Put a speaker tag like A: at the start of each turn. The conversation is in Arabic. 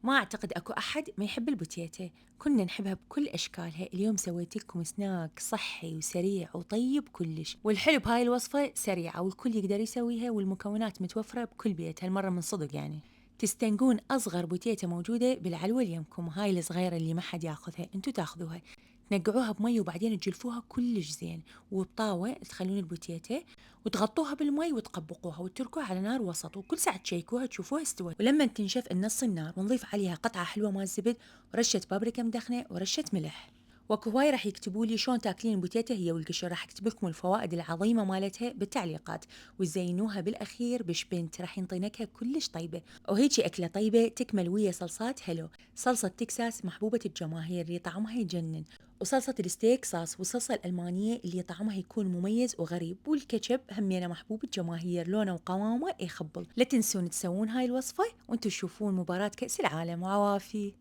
A: ما أعتقد أكو أحد ما يحب البوتيتا، كنا نحبها بكل أشكالها. اليوم سويت لكم سناك صحي وسريع وطيب كلش، والحلو بهاي الوصفة سريعة والكل يقدر يسويها، والمكونات متوفرة بكل بيت هالمرة من صدق يعني. تستنقون أصغر بوتيتا موجودة بالعلوة اليمكم، هاي الصغيرة اللي ما حد ياخذها انتو تاخذوها، تنقعوها بمي وبعدين تجلفوها كلش زين، وبطاوة تخلون البوتيتا وتغطوها بالمي وتقبقوها وتتركوها على نار وسط، وكل ساعة تشيكوها تشوفوها استوت. ولما تنشف النص النار ونضيف عليها قطعة حلوة مال زبد ورشة بابريكا مدخنة ورشة ملح. واكو هواي راح يكتبوا لي شلون تاكلين البوتيتا هي والقشر، راح اكتب لكم الفوائد العظيمة مالتها بالتعليقات، وزينوها بالاخير بشبنت راح ينطي نكهة كلش طيبة. وهيجي اكلة طيبة تكمل ويا صلصات هلو، صلصة تكساس محبوبة الجماهير اللي طعمها يجنن، وصلصة الستيك صاص، والصلصة الألمانية اللي طعمها يكون مميز وغريب، والكاتشب همينة محبوب الجماهير لونه وقوامه يخبل. لا تنسون تسوون هاي الوصفة وانتم تشوفون مباراة كأس العالم. وعوافي.